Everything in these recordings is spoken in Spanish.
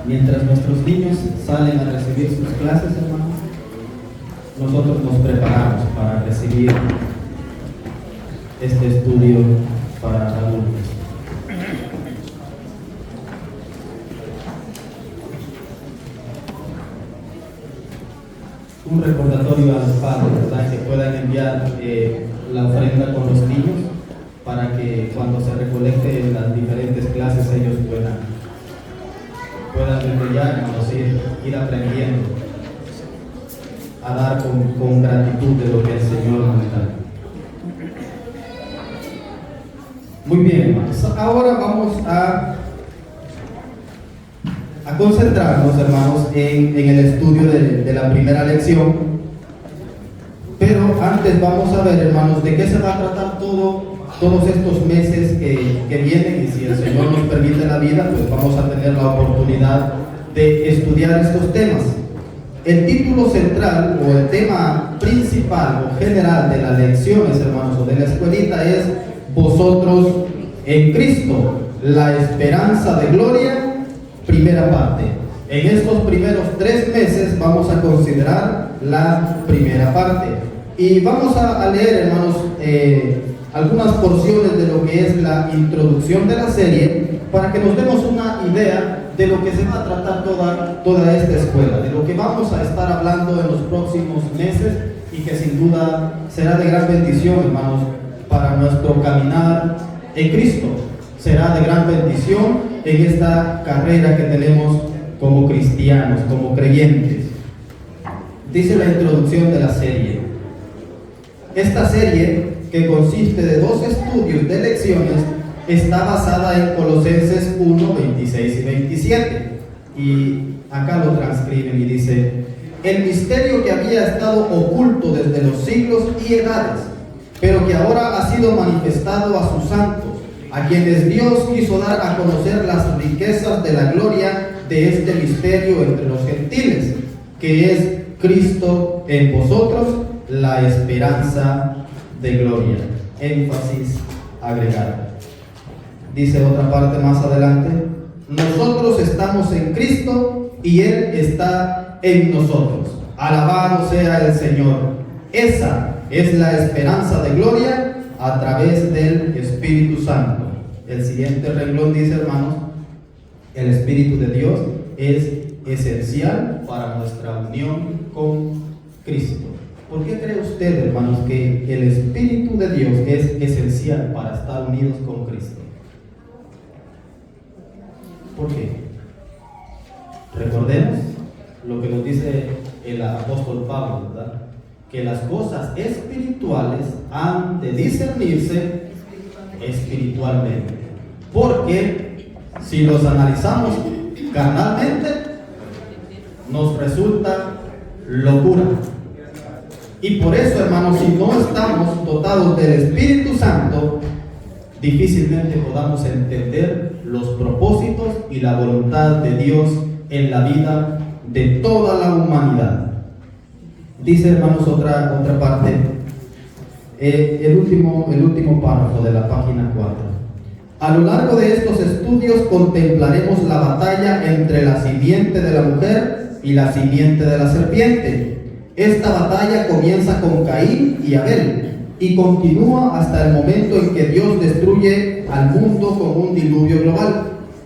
Mientras nuestros niños salen a recibir sus clases, hermanos, nosotros nos preparamos para recibir este estudio para adultos. Un recordatorio a los padres, ¿verdad? Que puedan enviar la ofrenda con los niños para que cuando se recolecte en las diferentes clases ellos puedan desde ya, hermanos, ir aprendiendo a dar con gratitud de lo que el Señor nos da. Muy bien, hermanos. Ahora vamos a concentrarnos, hermanos, en el estudio de la primera lección. Pero antes vamos a ver, hermanos, de qué se va a tratar todos estos meses que vienen, y si el Señor nos permite la vida, pues vamos a tener la oportunidad de estudiar estos temas. El título central o el tema principal o general de las lecciones, hermanos, o de la escuelita es Vosotros en Cristo, la esperanza de gloria, primera parte. En estos primeros 3 meses vamos a considerar la primera parte y vamos a leer, hermanos, algunas porciones de lo que es la introducción de la serie para que nos demos una idea de lo que se va a tratar toda esta escuela, de lo que vamos a estar hablando en los próximos meses y que sin duda será de gran bendición, hermanos, para nuestro caminar en Cristo. Será de gran bendición en esta carrera que tenemos como cristianos, como creyentes. Dice la introducción de la serie. Esta serie, que consiste de 2 estudios de lecciones, está basada en Colosenses 1, 26 y 27. Y acá lo transcriben y dice: el misterio que había estado oculto desde los siglos y edades, pero que ahora ha sido manifestado a sus santos, a quienes Dios quiso dar a conocer las riquezas de la gloria de este misterio entre los gentiles, que es Cristo en vosotros, la esperanza de gloria. Énfasis agregado. Dice otra parte más adelante: nosotros estamos en Cristo y Él está en nosotros. Alabado sea el Señor. Esa es la esperanza de gloria a través del Espíritu Santo. El siguiente renglón dice, hermanos, el Espíritu de Dios es esencial para nuestra unión con Cristo. ¿Por qué cree usted, hermanos, que el Espíritu de Dios es esencial para estar unidos con Cristo? ¿Por qué? Recordemos lo que nos dice el apóstol Pablo, ¿verdad? Que las cosas espirituales han de discernirse espiritualmente. Porque si los analizamos carnalmente, nos resulta locura. Y por eso, hermanos, si no estamos dotados del Espíritu Santo, difícilmente podamos entender los propósitos y la voluntad de Dios en la vida de toda la humanidad. Dice, hermanos, otra parte, el último párrafo de la página 4. A lo largo de estos estudios contemplaremos la batalla entre la simiente de la mujer y la simiente de la serpiente. Esta batalla comienza con Caín y Abel y continúa hasta el momento en que Dios destruye al mundo con un diluvio global.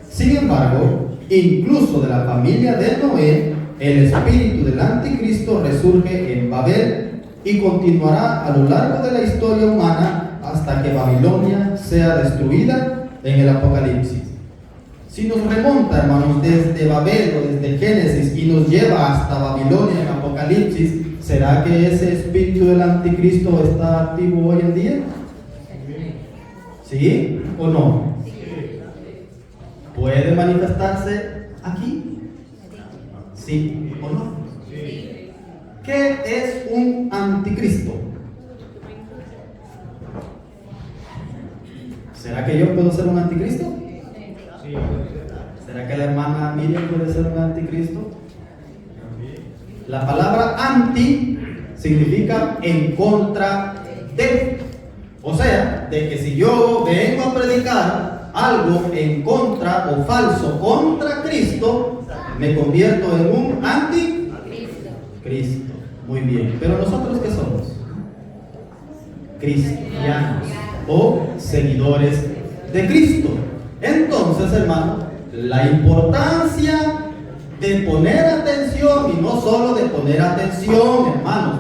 Sin embargo, incluso de la familia de Noé, el espíritu del anticristo resurge en Babel y continuará a lo largo de la historia humana hasta que Babilonia sea destruida en el Apocalipsis. Si nos remonta, hermanos, desde Babel o desde Génesis y nos lleva hasta Babilonia en Apocalipsis, ¿será que ese espíritu del anticristo está activo hoy en día? ¿Sí o no? ¿Puede manifestarse aquí? ¿Sí o no? ¿Qué es un anticristo? ¿Será que yo puedo ser un anticristo? ¿Será que la hermana Miriam puede ser un anticristo? La palabra anti significa en contra de. O sea, de que si yo vengo a predicar algo en contra o falso contra Cristo, me convierto en un anticristo. Muy bien. Pero nosotros, ¿qué somos? Cristianos o seguidores de Cristo. Entonces, hermano, la importancia de poner atención, y no solo de poner atención, hermanos,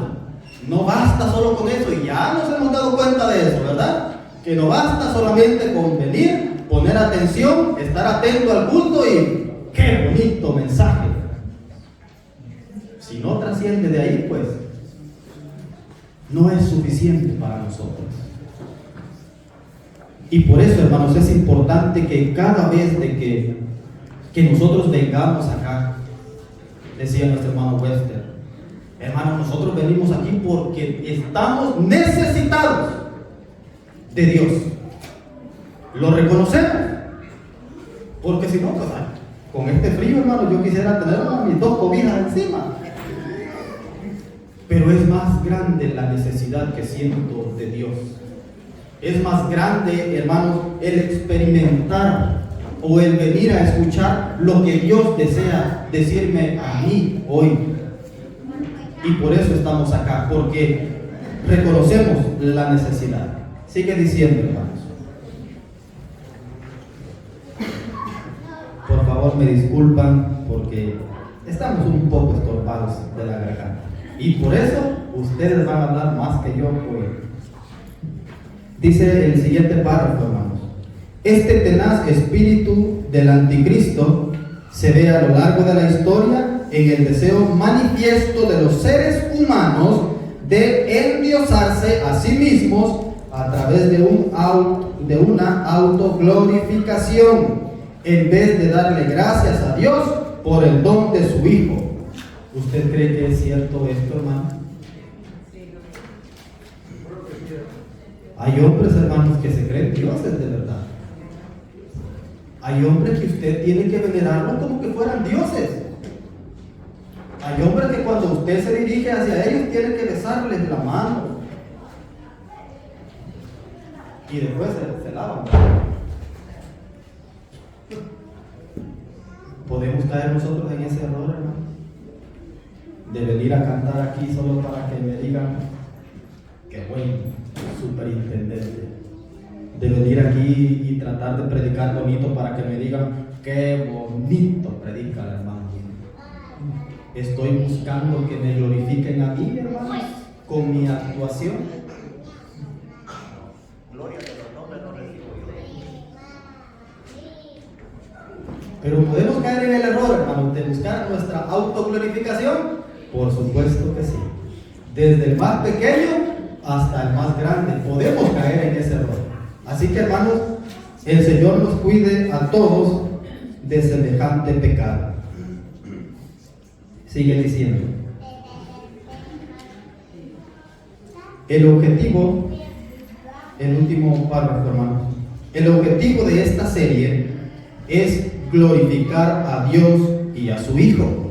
no basta solo con eso, y ya nos hemos dado cuenta de eso, ¿verdad? Que no basta solamente con venir, poner atención, estar atento al culto y ¡qué bonito mensaje! Si no trasciende de ahí, pues no es suficiente para nosotros. Y por eso, hermanos, es importante que cada vez de que nosotros vengamos acá, decía nuestro hermano Wester, hermano, nosotros venimos aquí porque estamos necesitados de Dios. Lo reconocemos, porque si no, pues, con este frío, hermano, yo quisiera tener mis 2 cobijas encima. Pero es más grande la necesidad que siento de Dios. Es más grande, hermanos, el experimentar o el venir a escuchar lo que Dios desea decirme a mí hoy. Y por eso estamos acá, porque reconocemos la necesidad. Sigue diciendo, hermanos. Por favor, me disculpan porque estamos un poco estorbados de la garganta. Y por eso ustedes van a hablar más que yo hoy. Dice el siguiente párrafo, hermanos. Este tenaz espíritu del anticristo se ve a lo largo de la historia en el deseo manifiesto de los seres humanos de endiosarse a sí mismos a través de una autoglorificación, en vez de darle gracias a Dios por el don de su Hijo. ¿Usted cree que es cierto esto, hermano? Hay hombres, hermanos, que se creen dioses de verdad. Hay hombres que usted tiene que venerarlos como que fueran dioses. Hay hombres que cuando usted se dirige hacia ellos tiene que besarles la mano. Y después se lavan. ¿Podemos caer nosotros en ese error, hermano? De venir a cantar aquí solo para que me digan que bueno, superintendente. De venir aquí y tratar de predicar bonito para que me digan qué bonito predica el hermano. Estoy buscando que me glorifiquen a mí, hermanos, con mi actuación. Gloria a los nombres no recibo yo. Pero podemos caer en el error, hermanos, de buscar nuestra autoglorificación. Por supuesto que sí. Desde el más pequeño hasta el más grande podemos caer en ese error. Así que, hermanos, el Señor nos cuide a todos de semejante pecado. Sigue diciendo. El objetivo, el último párrafo, hermanos. El objetivo de esta serie es glorificar a Dios y a su Hijo,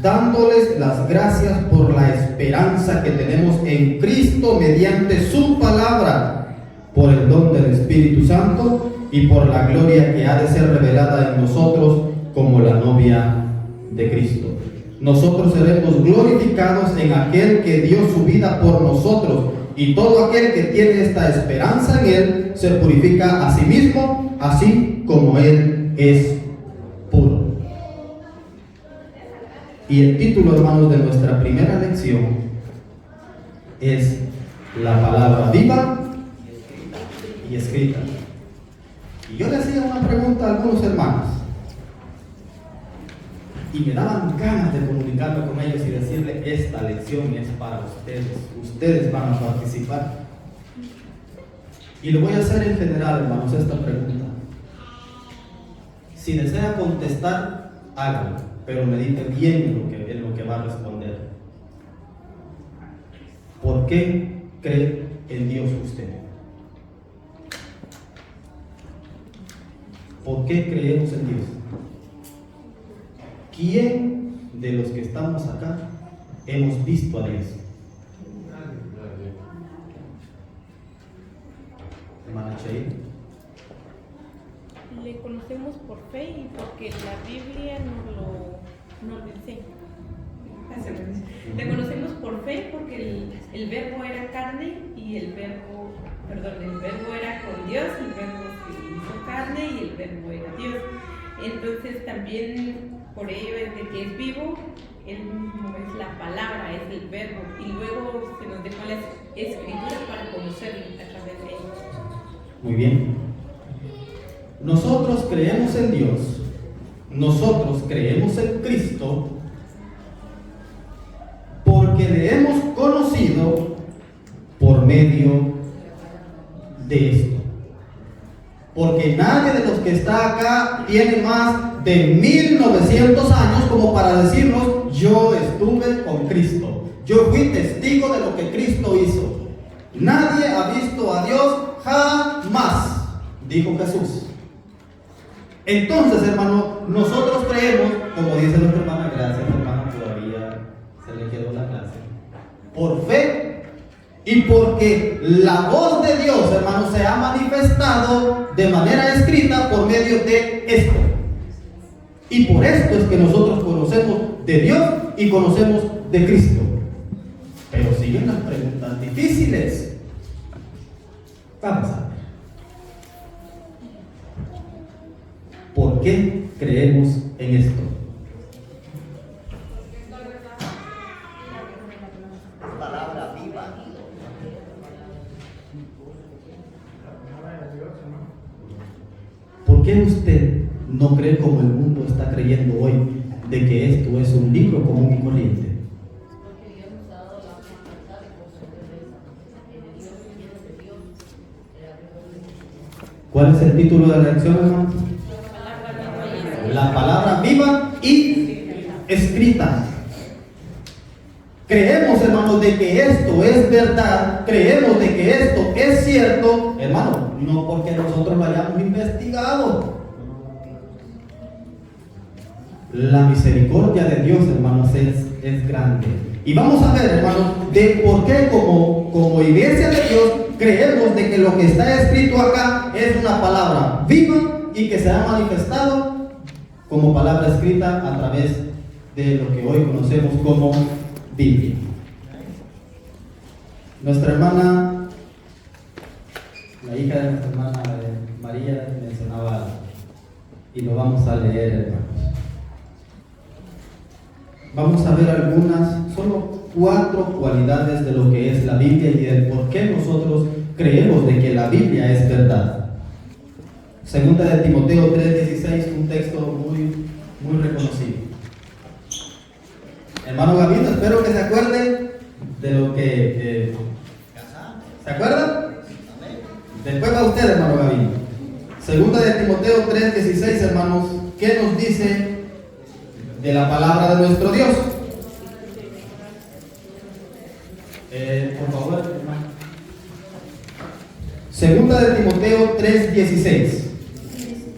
dándoles las gracias por la esperanza que tenemos en Cristo mediante su palabra, por el don del Espíritu Santo y por la gloria que ha de ser revelada en nosotros como la novia de Cristo. Nosotros seremos glorificados en aquel que dio su vida por nosotros, y todo aquel que tiene esta esperanza en Él se purifica a sí mismo, así como Él es puro. Y el título, hermanos, de nuestra primera lección es la palabra viva y escrita. Y yo le hacía una pregunta a algunos hermanos y me daban ganas de comunicarme con ellos y decirle: esta lección es para ustedes, ustedes van a participar. Y lo voy a hacer en general, hermanos, esta pregunta. Si desea contestar, hágalo, pero medite bien en lo que va a responder. ¿Por qué cree en Dios usted? ¿Por qué creemos en Dios? ¿Quién de los que estamos acá hemos visto a Dios? Hermana Cheir. por fe y porque la Biblia nos lo enseña. Le conocemos por fe porque el verbo era carne y el verbo era con Dios, el verbo se hizo carne y el verbo era Dios. Entonces también por ello es de que es vivo, él mismo es la palabra, es el verbo, y luego se nos dejó la escritura para conocerlo a través de él. Muy bien. Nosotros creemos en Dios, nosotros creemos en Cristo, porque le hemos conocido por medio de esto. Porque nadie de los que está acá tiene más de 1900 años como para decirnos: yo estuve con Cristo, yo fui testigo de lo que Cristo hizo. Nadie ha visto a Dios jamás, dijo Jesús. Entonces, hermano, nosotros creemos, como dice nuestra hermana, gracias hermano, todavía se le quedó la clase, por fe. Y porque la voz de Dios, hermano, se ha manifestado de manera escrita por medio de esto. Y por esto es que nosotros conocemos de Dios y conocemos de Cristo. Pero siguen las preguntas difíciles. Vamos a ver. ¿Por qué creemos en esto? Palabra viva. ¿Por qué usted no cree como el mundo está creyendo hoy de que esto es un libro común y corriente? Porque Dios nos ha dado la facultad de conocer Dios y de Dios. ¿Cuál es el título de la lección, hermano? La palabra viva y escrita. Creemos, hermanos, de que esto es verdad, creemos de que esto es cierto, hermano, no porque nosotros lo hayamos investigado. La misericordia de Dios, hermanos, es grande. Y vamos a ver, hermanos, de por qué como iglesia de Dios creemos de que lo que está escrito acá es una palabra viva y que se ha manifestado como palabra escrita a través de lo que hoy conocemos como Biblia. Nuestra hermana, la hija de nuestra hermana María, mencionaba algo, y lo vamos a leer, hermanos. Vamos a ver algunas, solo 4 cualidades de lo que es la Biblia y de por qué nosotros creemos de que la Biblia es verdad. Segunda de Timoteo 3:16, un texto muy reconocido. Hermano Gavino, espero que se acuerde de lo que... ¿Se acuerdan? Después va usted, hermano Gavino. Segunda de Timoteo 3:16, hermanos, ¿qué nos dice de la palabra de nuestro Dios? Por favor, hermano. Segunda de Timoteo 3:16.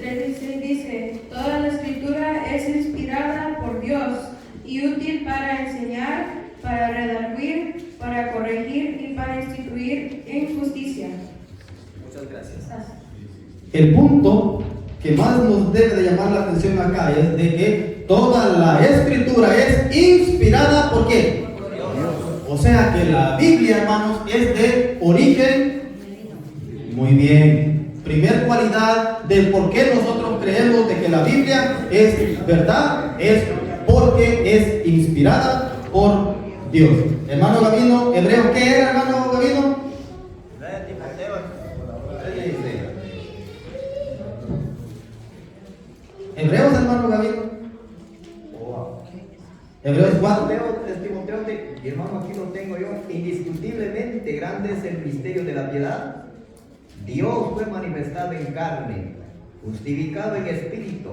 3:16 dice: toda la escritura es inspirada por Dios y útil para enseñar, para redarguir, para corregir y para instituir en justicia. Muchas gracias. El punto que más nos debe de llamar la atención acá es de que toda la escritura es inspirada ¿por qué? Por Dios. O sea que la Biblia, hermanos, es de origen. Muy bien. Primer cualidad del por qué nosotros creemos de que la Biblia es verdad, es porque es inspirada por Dios. Hermano Gavino, Hebreos, ¿qué era, hermano Gavino? Hebreos, hermano Gavino. Hebreos 4. Timoteo, y hermano, aquí lo tengo yo. Indiscutiblemente grande es el misterio de la piedad. Dios fue manifestado en carne, justificado en espíritu,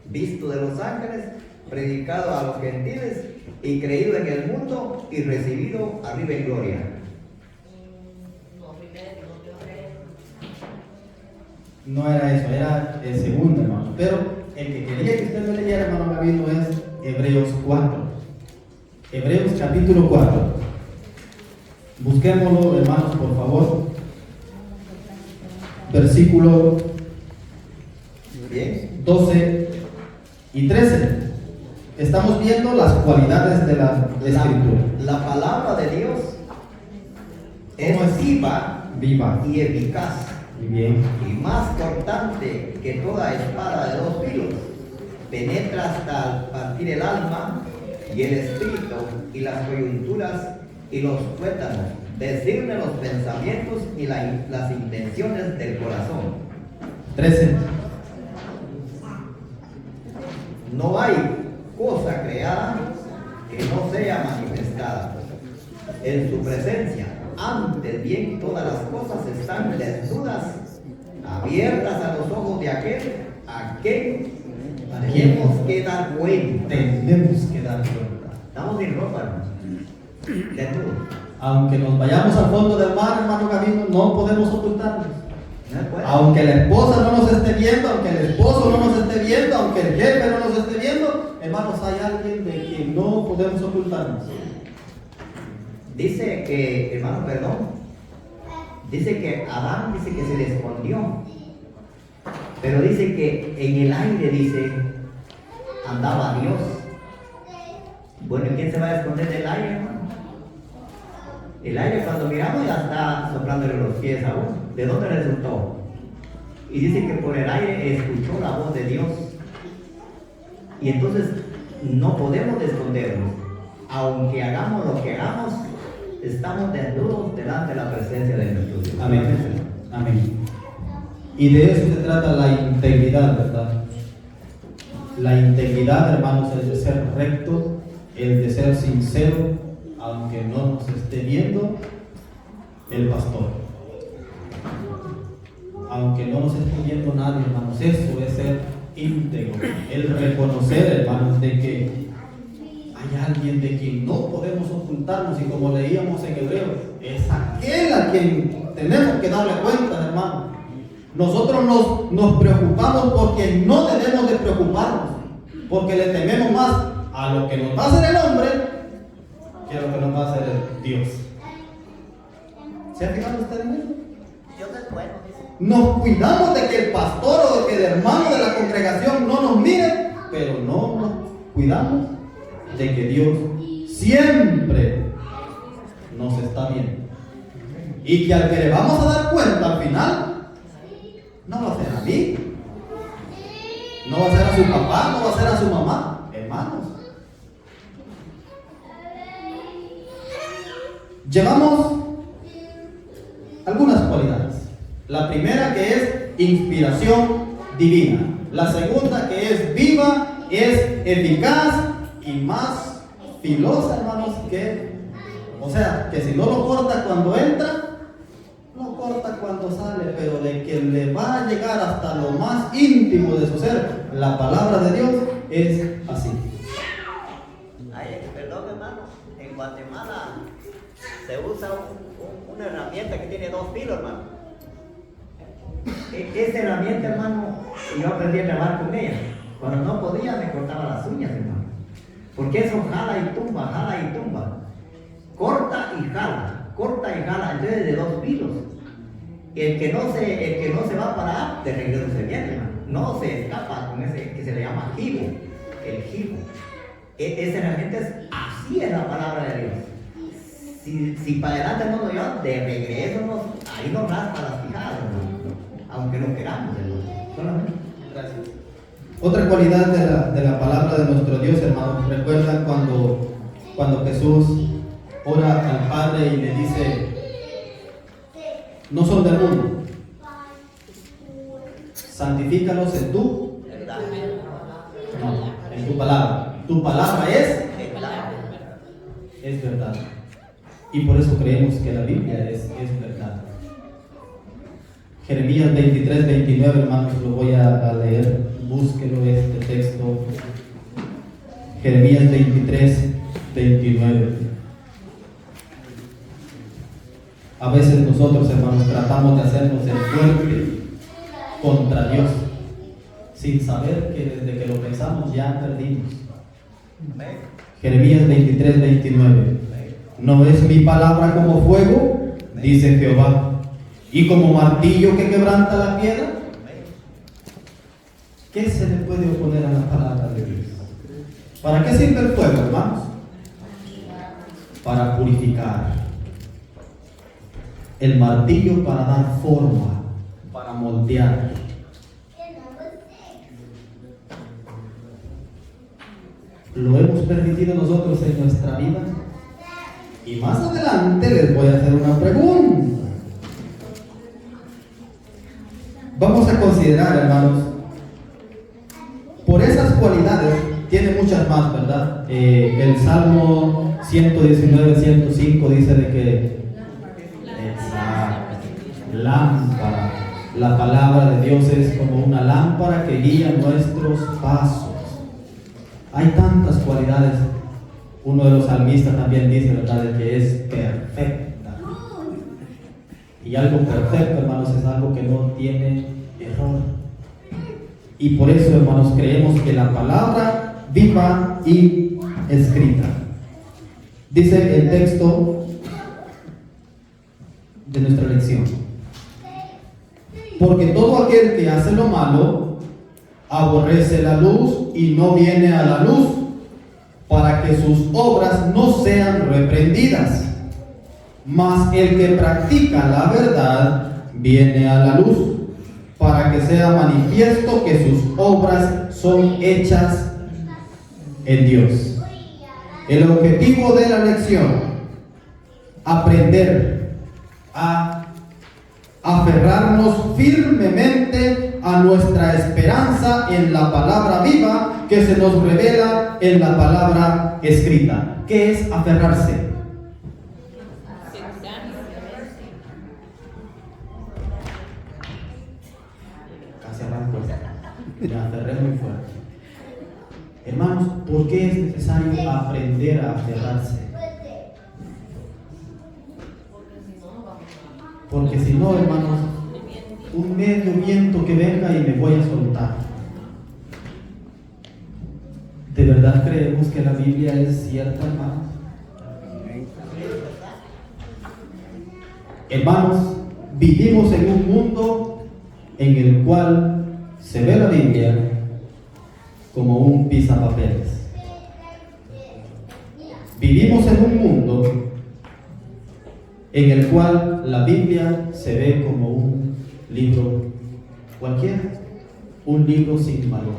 visto de los ángeles, predicado a los gentiles y creído en el mundo y recibido arriba en gloria. No era eso, era el segundo, hermano. Pero el que quería que usted me leyera, hermano Gavino, es Hebreos 4. Hebreos capítulo 4. Busquémoslo, hermanos, por favor. Versículo Bien. 12 y 13. Estamos viendo las cualidades de la Escritura. La palabra de Dios es ¿Cómo es? viva Viva. y eficaz, Muy bien. y más cortante que toda espada de 2 filos, penetra hasta partir el alma y el espíritu y las coyunturas y los tuétanos, discierne los pensamientos y las intenciones del corazón. 13. No hay cosa creada que no sea manifestada en su presencia. Antes bien, todas las cosas están desnudas, abiertas a los ojos de aquel a quien tenemos que dar cuenta. Tenemos que dar cuenta. Estamos sin ropa, hermano. Desnudos. Aunque nos vayamos al fondo del mar, hermano Gavino, no podemos ocultarnos. No se puede. Aunque la esposa no nos esté viendo, aunque el esposo no nos esté viendo, aunque el jefe no nos esté viendo, hermanos, hay alguien de quien no podemos ocultarnos. Dice que, hermano, perdón. Dice que Adán dice que se le escondió. Pero dice que en el aire, dice, andaba Dios. Bueno, ¿y quién se va a esconder del aire, hermano? El aire cuando miramos ya está soplándole los pies a uno. ¿De dónde resultó? Y dice que por el aire escuchó la voz de Dios. Y entonces no podemos escondernos. Aunque hagamos lo que hagamos, estamos desnudos delante de la presencia de nuestro Dios. Amén. Amén. Y de eso se trata la integridad, ¿verdad? La integridad, hermanos, es de ser recto, el de ser sincero, aunque no nos esté viendo el pastor. Aunque no nos esté viendo nadie, hermanos, eso es ser íntegro. El reconocer, hermanos, de que hay alguien de quien no podemos ocultarnos, y como leíamos en Hebreo, es aquel a quien tenemos que darle cuenta, hermano. Nosotros nos preocupamos porque no debemos de preocuparnos, porque le tememos más a lo que nos va a hacer el hombre que a lo que nos va a hacer Dios. ¿Se ha fijado usted en eso? Dios es bueno. Nos cuidamos de que el pastor o de que el hermano de la congregación no nos mire, pero no nos cuidamos de que Dios siempre nos está viendo. Y que al que le vamos a dar cuenta al final, no va a ser a mí, no va a ser a su papá, no va a ser a su mamá, hermanos. Llevamos algunas cualidades. La primera, que es inspiración divina. La segunda, que es viva, es eficaz y más filosa, hermanos, o sea, que si no lo corta cuando entra, no corta cuando sale, pero de que le va a llegar hasta lo más íntimo de su ser, la palabra de Dios es así. Ay, perdón, hermano, en Guatemala se usa una herramienta que tiene 2 filos, hermano. Esa herramienta, hermano, yo aprendí a trabajar con ella. Cuando no podía, me cortaba las uñas, hermano. Porque eso jala y tumba, jala y tumba. Corta y jala, entonces de 2 filos. El que no se va para de regreso se viene, hermano. No se escapa con ese que se le llama jibo, el jibo. Esa herramienta es así, es la palabra de Dios. Si para adelante no nos lleva, de regreso ahí nos raspa las fijadas, hermano. Aunque no queramos, hermano. Solamente. Gracias. Otra cualidad de la palabra de nuestro Dios, hermanos. ¿Recuerdan cuando Jesús ora al Padre y le dice: no son del mundo, santifícalos en tu palabra. Tu palabra es verdad. Y por eso creemos que la Biblia es verdad. Jeremías 23, 29, hermanos, lo voy a leer. Búsquelo, este texto. Jeremías 23, 29. A veces nosotros, hermanos, tratamos de hacernos el fuerte contra Dios, sin saber que desde que lo pensamos ya perdimos. Jeremías 23, 29. ¿No es mi palabra como fuego?, dice Jehová, y como martillo que quebranta la piedra. ¿Qué se le puede oponer a la palabra de Dios? ¿Para qué sirve el fuego, hermanos? Para purificar. El martillo para dar forma, para moldear. ¿Lo hemos permitido nosotros en nuestra vida? Y más adelante les voy a hacer una pregunta. Vamos a considerar, hermanos, por esas cualidades, tiene muchas más, ¿verdad? El Salmo 119, 105 dice de que lámpara, la palabra de Dios es como una lámpara que guía nuestros pasos. Hay tantas cualidades. Uno de los salmistas también dice, ¿verdad?, de que es perfecta. Y algo perfecto, hermanos, es algo que no tiene error. Y por eso, hermanos, creemos que la palabra viva y escrita. Dice el texto de nuestra lección: porque todo aquel que hace lo malo aborrece la luz y no viene a la luz, para que sus obras no sean reprendidas. Mas el que practica la verdad viene a la luz, para que sea manifiesto que sus obras son hechas en Dios. El objetivo de la lección: aprender a aferrarnos firmemente a nuestra esperanza en la palabra viva que se nos revela en la palabra escrita. ¿Qué es aferrarse? Casi arranco. Me aferré muy fuerte. Hermanos, ¿por qué es necesario aprender a aferrarse? Porque si no, hermanos, un medio viento que venga y me voy a soltar. ¿De verdad creemos que la Biblia es cierta, hermanos? Hermanos, vivimos en un mundo en el cual se ve la Biblia como un pisapapeles. Vivimos en un mundo en el cual la Biblia se ve como un libro cualquiera, un libro sin valor.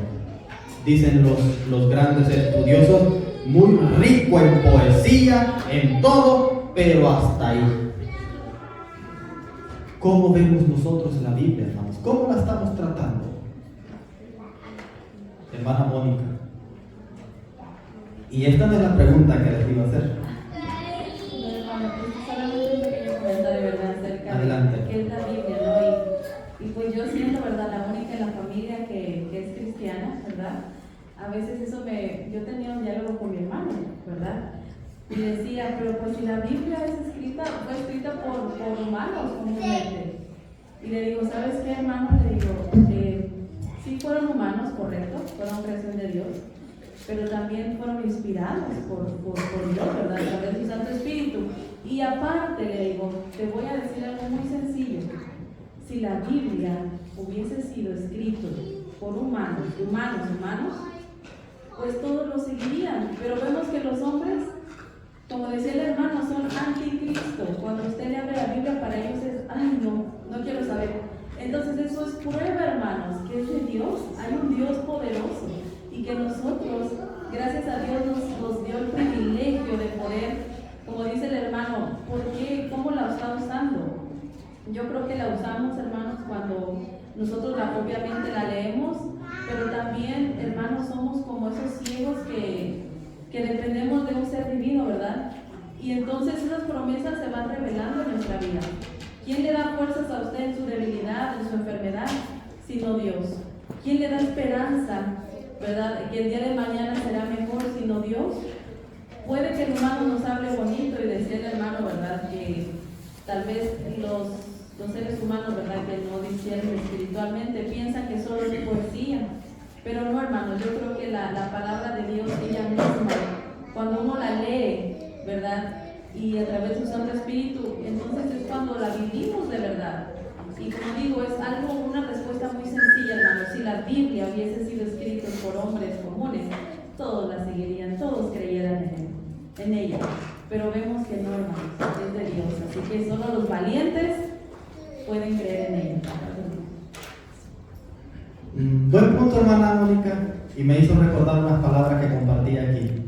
Dicen los grandes estudiosos, muy rico en poesía, en todo, pero hasta ahí. ¿Cómo vemos nosotros la Biblia, hermanos? ¿Cómo la estamos tratando? Hermana Mónica. Y esta no es la pregunta que les iba a hacer. Adelante. Que es la Biblia, ¿no? Y pues yo siendo, ¿verdad?, la única en la familia que es cristiana, ¿verdad? A veces yo tenía un diálogo con mi hermano, ¿verdad? Y decía, pero pues si la Biblia fue escrita por humanos comúnmente. Y le digo, ¿sabes qué, hermano? Le digo, sí fueron humanos, correcto, fueron creación de Dios, pero también fueron inspirados por Dios, ¿verdad? A través de su Santo Espíritu. Y aparte, le digo, te voy a decir algo muy sencillo. Si la Biblia hubiese sido escrito por humanos, pues todos lo seguirían. Pero vemos que los hombres, como decía el hermano, son anticristo. Cuando usted le abre la Biblia, para ellos es, ay, no quiero saber. Entonces eso es prueba, hermanos, que es de Dios. Hay un Dios poderoso y que nosotros, gracias a Dios, nos dio el privilegio de poder, como dice el hermano, ¿por qué? ¿Cómo la está usando? Yo creo que la usamos, hermanos, cuando nosotros obviamente la leemos, pero también, hermanos, somos como esos ciegos que dependemos de un ser divino, ¿verdad? Y entonces esas promesas se van revelando en nuestra vida. ¿Quién le da fuerzas a usted en su debilidad, en su enfermedad, sino Dios? ¿Quién le da esperanza, verdad, que el día de mañana será mejor, sino Dios? Puede que el hermano nos hable bonito y decir el hermano, ¿verdad?, que tal vez los seres humanos, ¿verdad?, que no disciernen espiritualmente, piensan que solo es poesía. Pero no, hermano, yo creo que la palabra de Dios, ella misma, cuando uno la lee, ¿verdad?, y a través de su Santo Espíritu, entonces es cuando la vivimos de verdad. Y como digo, es algo, una respuesta muy sencilla, hermanos. Si la Biblia hubiese sido escrita por hombres comunes, todos la seguirían, todos creyeran en ella. Pero vemos que no, hermanos, es de Dios. Así que solo los valientes pueden creer en ella. Buen punto, hermana Mónica, y me hizo recordar unas palabras que compartí aquí.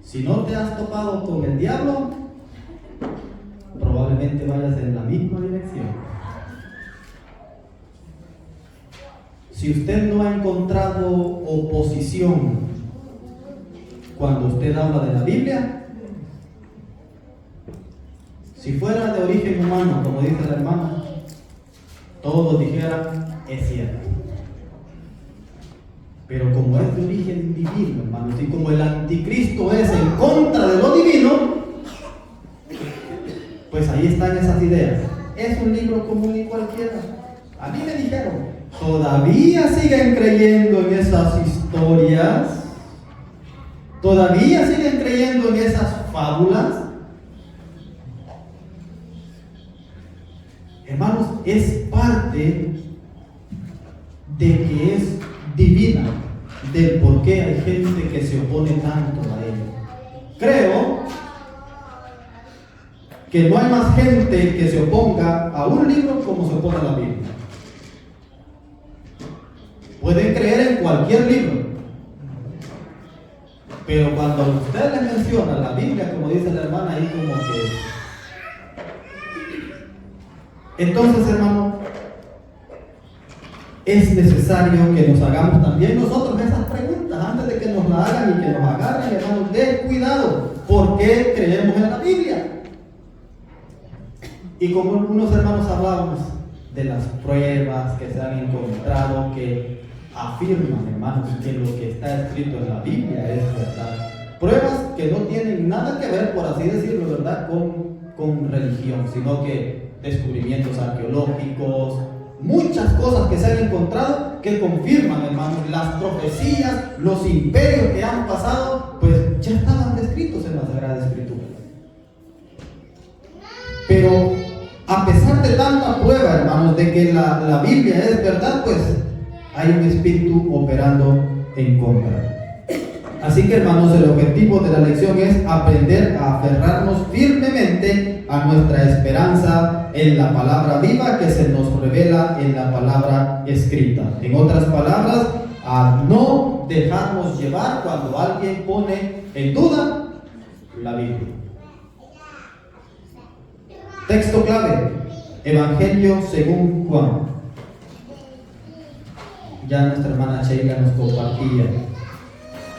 Si no te has topado con el diablo, probablemente vayas en la misma dirección. Si usted no ha encontrado oposición cuando usted habla de la Biblia, si fuera de origen humano, como dice la hermana, todos dijeran, es cierto. Pero como es de origen divino, hermanos, y como el anticristo es en contra de lo divino, pues ahí están esas ideas. Es un libro común y cualquiera. A mí me dijeron, ¿todavía siguen creyendo en esas historias? ¿Todavía siguen creyendo en esas fábulas? Hermanos, es parte de que es divina, del por qué hay gente que se opone tanto a ella. Creo que no hay más gente que se oponga a un libro como se opone a la Biblia. Pueden creer en cualquier libro, pero cuando usted le menciona la Biblia, como dice la hermana, ahí como que... Entonces, hermano, es necesario que nos hagamos también nosotros esas preguntas antes de que nos la hagan y que nos agarren, hermano. Den cuidado, ¿por qué creemos en la Biblia? Y como unos hermanos hablábamos de las pruebas que se han encontrado que afirman, hermanos, que lo que está escrito en la Biblia es verdad. Pruebas que no tienen nada que ver, por así decirlo, ¿verdad?, con religión, sino que descubrimientos arqueológicos, muchas cosas que se han encontrado que confirman, hermanos, las profecías, los imperios que han pasado, pues ya estaban descritos en la Sagrada Escritura. Pero a pesar de tanta prueba, hermanos, de que la Biblia es verdad, pues hay un espíritu operando en contra. Así que, hermanos, el objetivo de la lección es aprender a aferrarnos firmemente a nuestra esperanza en la palabra viva que se nos revela en la palabra escrita. En otras palabras, a no dejarnos llevar cuando alguien pone en duda la Biblia. Texto clave, Evangelio según Juan. Ya nuestra hermana Sheila nos compartía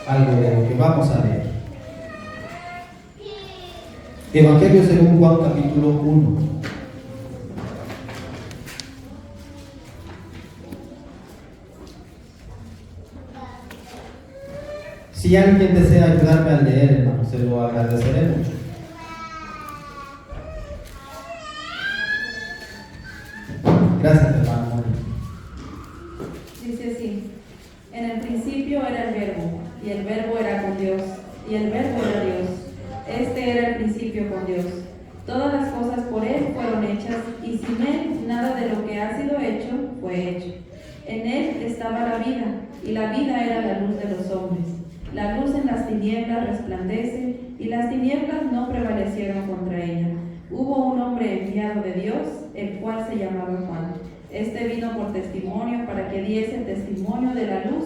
algo de lo que vamos a leer. Evangelio según Juan, capítulo 1. Si alguien desea ayudarme a leer, hermano, se lo agradeceré mucho. Gracias, hermano. Dice así: en el principio era el Verbo, y el Verbo era con Dios, y el Verbo era Dios. Este era el principio con Dios. Todas las cosas por Él fueron hechas, y sin Él nada de lo que ha sido hecho fue hecho. En Él estaba la vida, y la vida era la luz de los hombres. La luz en las tinieblas resplandece, y las tinieblas no prevalecieron contra ella. Hubo un hombre enviado de Dios, el cual se llamaba Juan. Este vino por testimonio para que diese testimonio de la luz,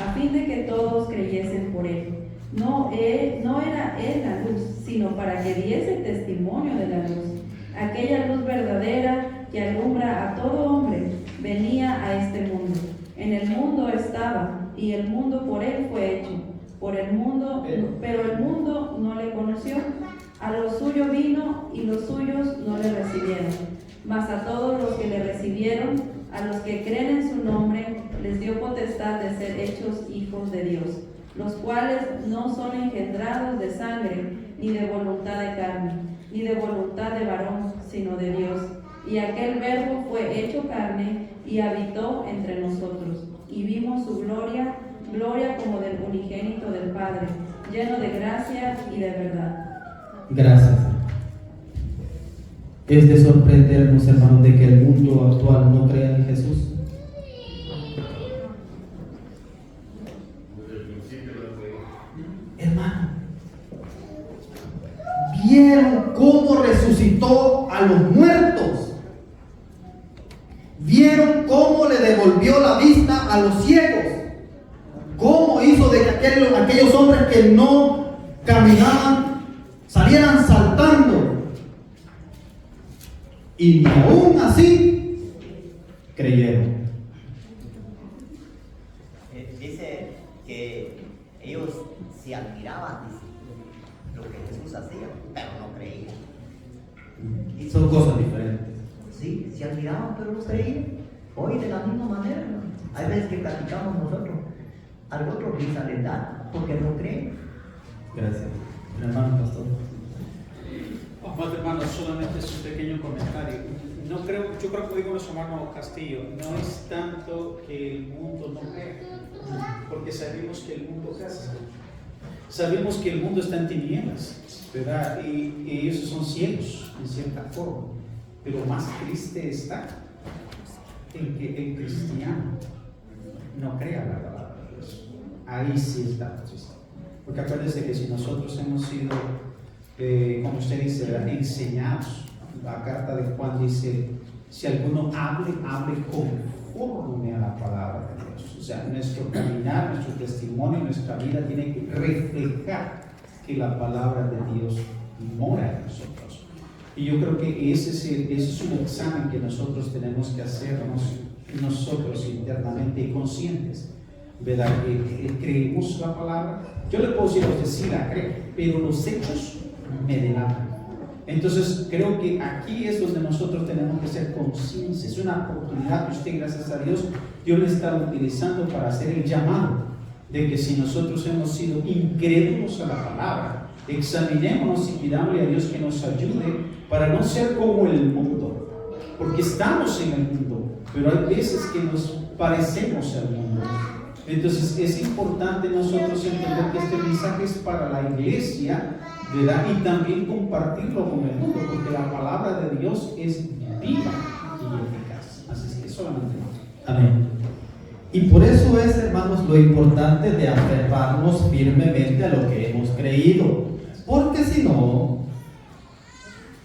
a fin de que todos creyesen por él. No era él la luz, sino para que diese testimonio de la luz. Aquella luz verdadera que alumbra a todo hombre venía a este mundo. En el mundo estaba, y el mundo por él fue hecho. Pero el mundo no le conoció. A lo suyo vino, y los suyos no le recibieron. Mas a todos los que le recibieron, a los que creen en su nombre, les dio potestad de ser hechos hijos de Dios, los cuales no son engendrados de sangre, ni de voluntad de carne, ni de voluntad de varón, sino de Dios. Y aquel Verbo fue hecho carne, y habitó entre nosotros, y vimos su gloria, gloria como del unigénito del Padre, lleno de gracia y de verdad. Gracias. Es de sorprendernos, hermanos, de que el mundo actual no crea en Jesús. Hermano, ¿vieron cómo resucitó a los muertos? ¿Vieron cómo le devolvió la vista a los ciegos? ¿Cómo hizo de que aquellos hombres que no caminaban salieran saltando? Y ni aún así creyeron. Dice que ellos se admiraban de lo que Jesús hacía, pero no creían. Y son cosas diferentes. Sí, se admiraban, pero no creían. Hoy de la misma manera, ¿no? Hay veces que platicamos nosotros, al otro risa les da, porque no creen. Gracias. Hermano pastor. Amado hermano, solamente es un pequeño comentario. Yo creo que digo nuestro hermano Castillo, no es tanto que el mundo no crea, porque sabemos que el mundo casa. Sabemos que el mundo está en tinieblas, ¿verdad? Y ellos son ciegos, en cierta forma. Pero más triste está en que el cristiano no crea la palabra de Dios. Ahí sí está triste. Porque acuérdense que si nosotros hemos sido, como usted dice, ¿verdad?, enseñados, la carta de Juan dice, si alguno hable conforme a la palabra de Dios. O sea, nuestro caminar, nuestro testimonio, nuestra vida tiene que reflejar que la palabra de Dios mora en nosotros. Y yo creo que ese es un examen que nosotros tenemos que hacernos nosotros internamente y conscientes, ¿verdad? Que creemos la palabra. Yo le puedo decir a usted, sí la creo, pero los hechos me delatan. Entonces creo que aquí es donde nosotros tenemos que ser conscientes. Es una oportunidad que usted, gracias a Dios le está utilizando para hacer el llamado de que si nosotros hemos sido incrédulos a la palabra, examinémonos y pidámosle a Dios que nos ayude para no ser como el mundo, porque estamos en el mundo, pero hay veces que nos parecemos al mundo. Entonces es importante nosotros entender que este mensaje es para la iglesia, ¿verdad? Y también compartirlo con el mundo, porque la palabra de Dios es viva y eficaz. Así es que solamente no. Amén. Y por eso es, hermanos, lo importante de aferrarnos firmemente a lo que hemos creído. Porque si no,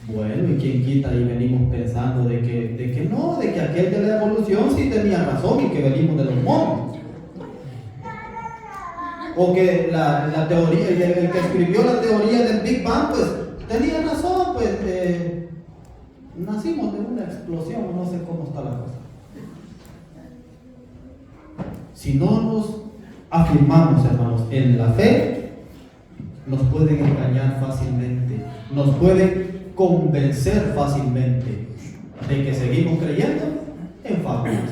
bueno, y quien quita y venimos pensando de que aquel de la evolución sí tenía razón y que venimos de los monos. O que la teoría, el que escribió la teoría del Big Bang, pues tenía razón, pues nacimos de una explosión, no sé cómo está la cosa. Si no nos afirmamos, hermanos, en la fe, nos pueden engañar fácilmente, nos pueden convencer fácilmente de que seguimos creyendo en fábulas.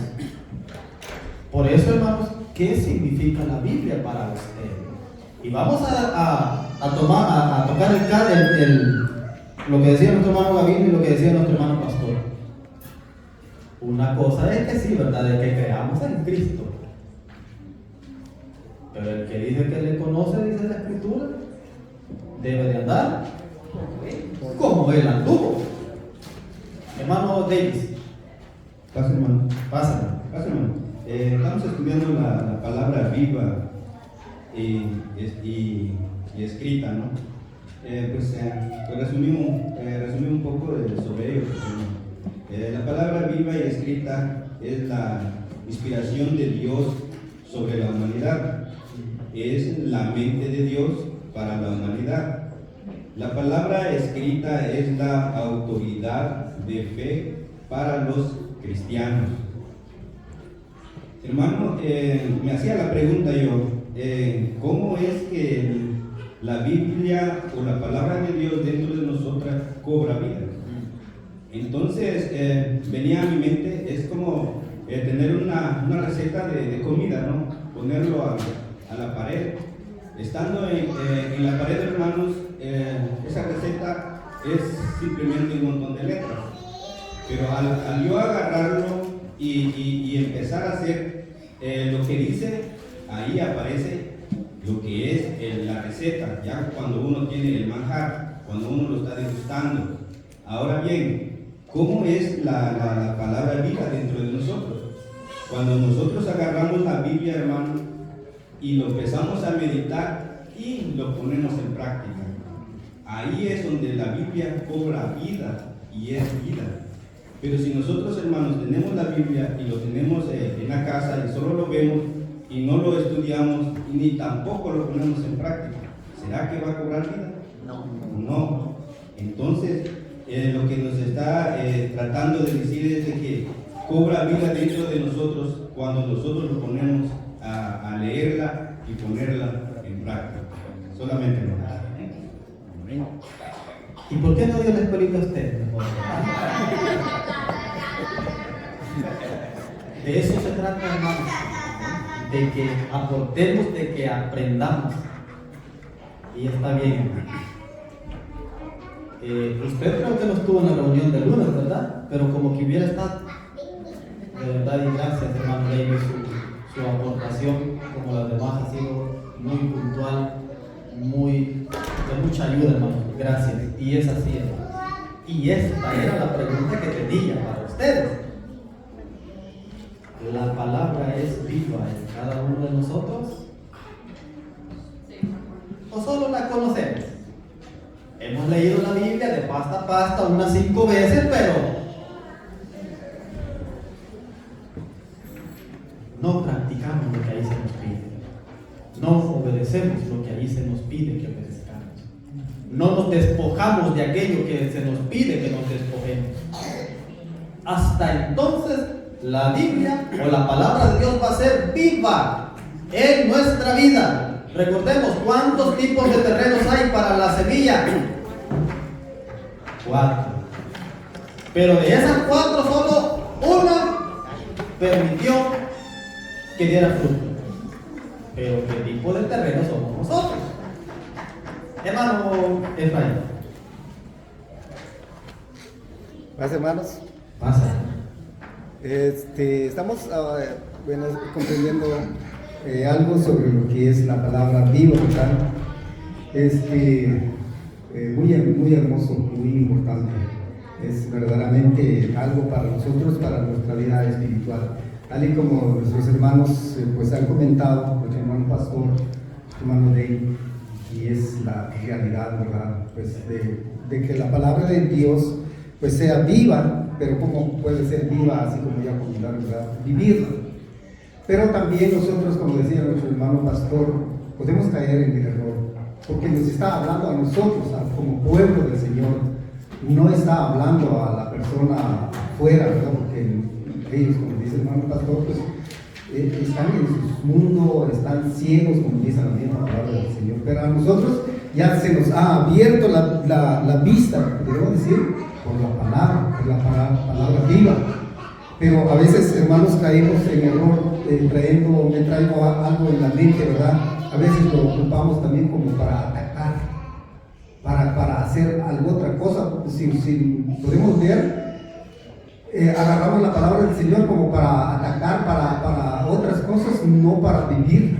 Por eso, hermanos, ¿qué significa la Biblia para usted? Y vamos a tocar lo que decía nuestro hermano Gavino y lo que decía nuestro hermano Pastor. Una cosa es que sí, ¿verdad?, de que creamos en Cristo. Pero el que dice que le conoce, dice la Escritura, debe de andar como él anduvo. Hermano Davis. Pasa, hermano. Pásame. Pasa, hermano. Estamos estudiando la palabra viva y escrita, ¿no? Pues resumimos un poco sobre ello. La palabra viva y escrita es la inspiración de Dios sobre la humanidad. Es la mente de Dios para la humanidad. La palabra escrita es la autoridad de fe para los cristianos. Hermano, me hacía la pregunta yo, ¿cómo es que la Biblia o la palabra de Dios dentro de nosotras cobra vida? Entonces venía a mi mente, es como tener una receta de comida, ¿no? Ponerlo a la pared. Estando en la pared, hermanos, esa receta es simplemente un montón de letras. Pero al yo agarrarlo y empezar a hacer lo que dice, ahí aparece lo que es la receta, ya cuando uno tiene el manjar, cuando uno lo está degustando. Ahora bien, ¿cómo es la palabra viva dentro de nosotros? Cuando nosotros agarramos la Biblia, hermano, y lo empezamos a meditar y lo ponemos en práctica, ahí es donde la Biblia cobra vida y es vida. Pero si nosotros, hermanos, tenemos la Biblia y lo tenemos en la casa y solo lo vemos y no lo estudiamos y ni tampoco lo ponemos en práctica, ¿será que va a cobrar vida? No. Entonces, lo que nos está tratando de decir es de que cobra vida dentro de nosotros cuando nosotros lo ponemos a leerla y ponerla en práctica. Solamente no. ¿Y por qué no dio la escuelita a usted? De eso se trata, hermanos, de que aportemos, de que aprendamos. Y está bien. Usted creo que no estuvo en la reunión del lunes, ¿verdad? Pero como que hubiera estado. De verdad, y gracias, hermano David, su aportación, como las demás, ha sido muy puntual, de mucha ayuda, hermano. Gracias. Y es así, hermano. Y esta era la pregunta que tenía para ustedes. ¿La palabra es viva en cada uno de nosotros? ¿O solo la conocemos? Hemos leído la Biblia de pasta a pasta unas 5 veces, pero no practicamos lo que ahí se nos pide. No obedecemos lo que ahí se nos pide que obedezcamos. No nos despojamos de aquello que se nos pide que nos despojemos. Hasta entonces, la Biblia o la palabra de Dios va a ser viva en nuestra vida. Recordemos cuántos tipos de terrenos hay para la semilla. 4. Pero de esas 4 solo una permitió que diera fruto. Pero ¿qué tipo de terreno somos nosotros? Hermano Efraín. Más hermanos, Pasa. estamos comprendiendo algo sobre lo que es la palabra viva, ¿verdad? Muy hermoso, muy importante. Es verdaderamente algo para nosotros, para nuestra vida espiritual. Tal y como nuestros hermanos pues han comentado, nuestro hermano pastor, hermano David, y es la realidad, ¿verdad? Pues de que la palabra de Dios pues sea viva, pero ¿cómo puede ser viva así como ya comentaron, ¿verdad? Vivirla. Pero también nosotros, como decía nuestro hermano pastor, podemos caer en el error, porque nos está hablando a nosotros, como pueblo del Señor, no está hablando a la persona afuera, ¿verdad? Porque ellos, como dice el hermano pastor, pues están en su mundo, están ciegos, como dice la misma palabra del Señor. Pero a nosotros ya se nos ha abierto la vista, debemos decir, por la palabra viva. Pero a veces, hermanos, caemos en error, me traigo algo en la mente, ¿verdad? A veces lo ocupamos también como para atacar, para hacer algo otra cosa. Si podemos ver, agarramos la palabra del Señor como para atacar, para otras cosas, no para vivir.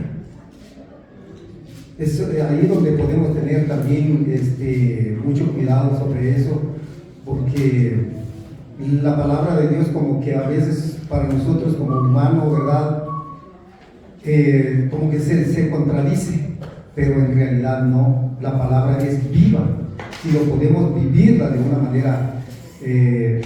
Es ahí donde podemos tener también mucho cuidado sobre eso, porque la palabra de Dios como que a veces para nosotros como humanos, ¿verdad? Como que se contradice, pero en realidad no. La palabra es viva, si lo podemos vivirla de una manera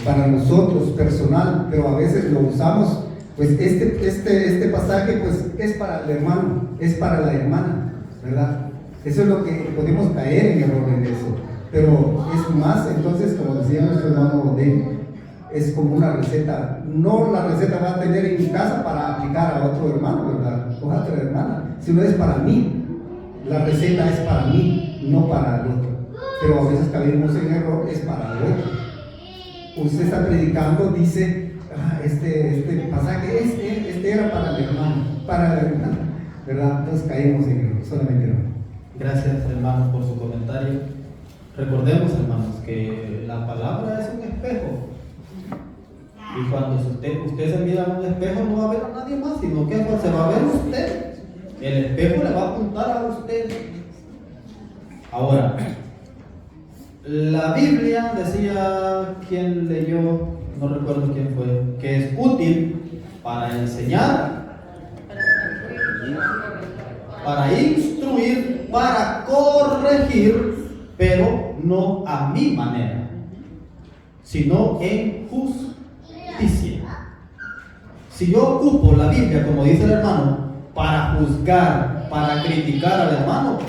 para nosotros personal, pero a veces lo usamos, pues este pasaje pues es para el hermano, es para la hermana, ¿verdad? Eso es lo que podemos caer en error en eso, pero es más, entonces, como decía nuestro hermano David, es como una receta. No la receta va a tener en mi casa para aplicar a otro hermano, ¿verdad? O a otra hermana, sino es para mí. La receta es para mí, no para el otro. Pero a veces caemos en error, es para el otro. Usted está predicando, dice, este pasaje, este era para el hermano, para la hermana, ¿verdad? Entonces caemos en error, solamente no. Gracias, hermanos, por su comentario. Recordemos, hermanos, que la palabra es un espejo. Y cuando usted se mira a un espejo, no va a ver a nadie más, sino que se va a ver usted. El espejo le va a apuntar a usted. Ahora, La Biblia, decía quien leyó, no recuerdo quién fue, que es útil para enseñar, para instruir, para corregir, pero no a mi manera, sino en justicia. Si yo ocupo la Biblia, como dice el hermano, para juzgar, para criticar al hermano,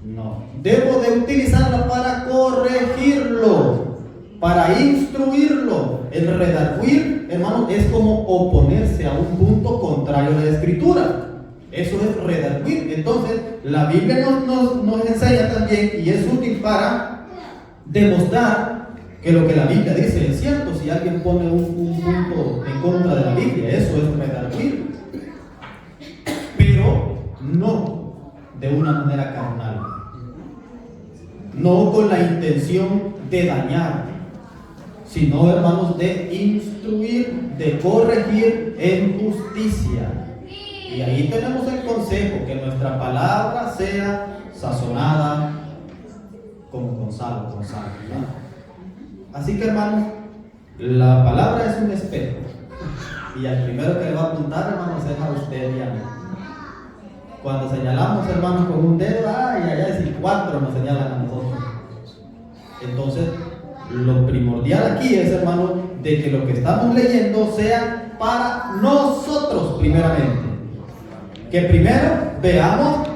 no. Debo de utilizarla para corregirlo, para instruirlo. El redarguir, hermano, es como oponerse a un punto contrario de la Escritura. Eso es redarguir. Entonces, la Biblia nos enseña también, y es útil para demostrar que lo que la Biblia dice es cierto. Si alguien pone un punto en contra de la Biblia, eso es redarguir. Pero no de una manera carnal, no con la intención de dañar, sino, hermanos, de instruir, de corregir en justicia. Y ahí tenemos el consejo, que nuestra palabra sea sazonada como con sal, ¿verdad? Así que, hermanos, la palabra es un espejo, y al primero que le va a apuntar, hermanos, es a usted y a mí. Cuando señalamos, hermanos, con un dedo, si 4 nos señalan a nosotros. Entonces, lo primordial aquí es, hermano, de que lo que estamos leyendo sea para nosotros primeramente. Que primero veamos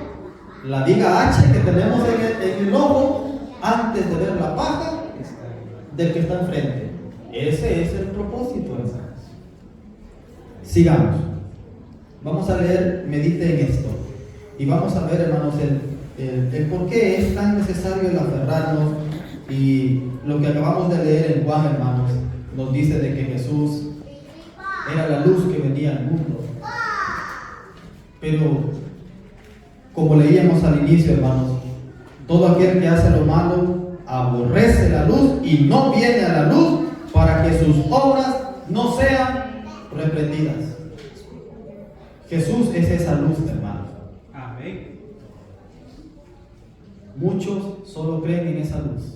la viga H que tenemos en el ojo antes de ver la paja del que está enfrente. Ese es el propósito, hermanos. Sigamos. Vamos a leer, medite en esto. Y vamos a ver, hermanos, el por qué es tan necesario el aferrarnos. Y lo que acabamos de leer en Juan, hermanos, nos dice de que Jesús era la luz que venía al mundo. Pero, como leíamos al inicio, hermanos, todo aquel que hace lo malo aborrece la luz y no viene a la luz para que sus obras no sean reprendidas. Jesús es esa luz, hermanos. Amén. Muchos solo creen en esa luz,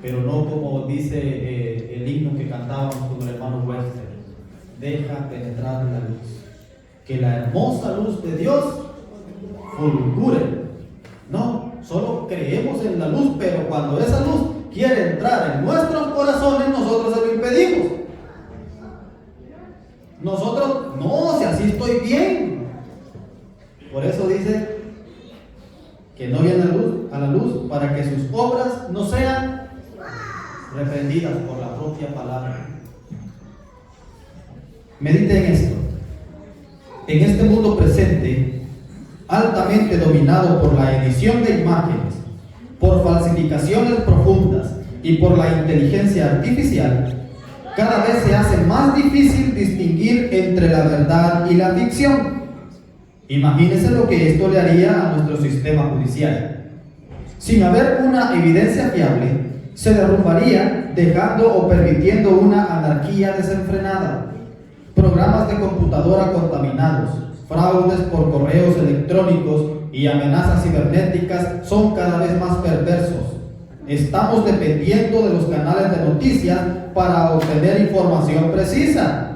pero no como dice el himno que cantábamos con el hermano Webster: deja penetrar la luz, que la hermosa luz de Dios fulgure. No, solo creemos en la luz, pero cuando esa luz quiere entrar en nuestros corazones, nosotros se lo impedimos. Nosotros, no, si así estoy bien. Por eso dice que no viene a la luz para que sus obras no sean reprendidas por la propia palabra. Medite en esto. En este mundo presente, altamente dominado por la edición de imágenes, por falsificaciones profundas y por la inteligencia artificial, cada vez se hace más difícil distinguir entre la verdad y la ficción. Imagínese lo que esto le haría a nuestro sistema judicial. Sin haber una evidencia fiable, se derrumbaría, dejando o permitiendo una anarquía desenfrenada. Programas de computadora contaminados, fraudes por correos electrónicos y amenazas cibernéticas son cada vez más perversos. Estamos dependiendo de los canales de noticias para obtener información precisa,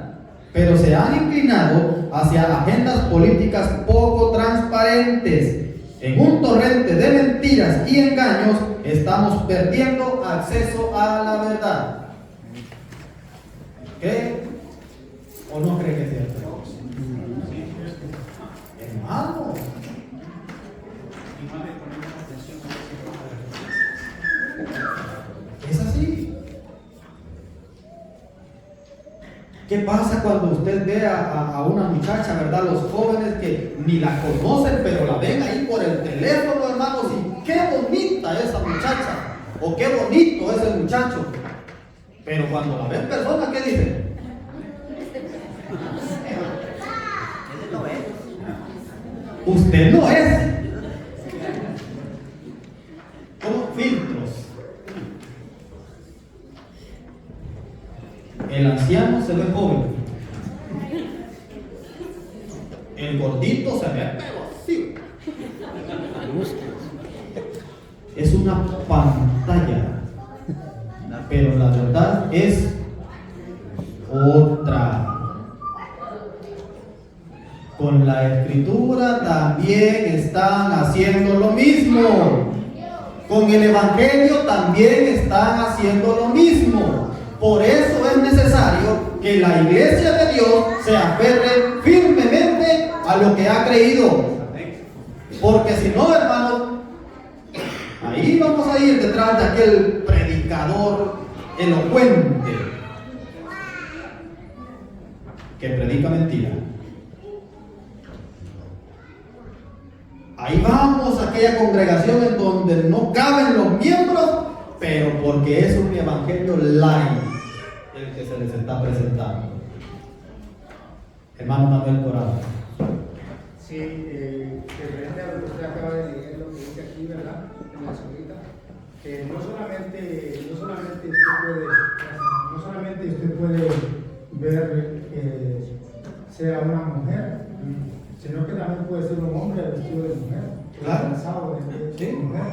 pero se han inclinado hacia agendas políticas poco transparentes. En un torrente de mentiras y engaños estamos perdiendo acceso a la verdad. ¿Qué? ¿O no cree que es cierto? Hermano, es así. ¿Qué pasa cuando usted ve a una muchacha, verdad? Los jóvenes que ni la conocen, pero la ven ahí por el teléfono, hermanos, y qué bonita esa muchacha, o qué bonito es el muchacho. Pero cuando la ven en persona, ¿qué dicen? Usted no es. Como filtros. El anciano se ve joven. El gordito se ve pero así. es una pantalla, pero la verdad es otra. Con la escritura también están haciendo lo mismo. Con el evangelio también están haciendo lo mismo. Por eso es necesario que la iglesia de Dios se aferre firmemente a lo que ha creído. Porque si no, hermanos, ahí vamos a ir detrás de aquel predicador elocuente que predica mentira. Ahí vamos a aquella congregación en donde no caben los miembros, pero porque es un evangelio light el que se les está presentando. Hermano Manuel Corado. Sí, referente a lo que usted acaba de leer, lo que dice aquí, ¿verdad? En la escritura, que no solamente usted puede ver que sea una mujer, sino que también puede ser un hombre vestido de mujer, Claro. casado de mujer.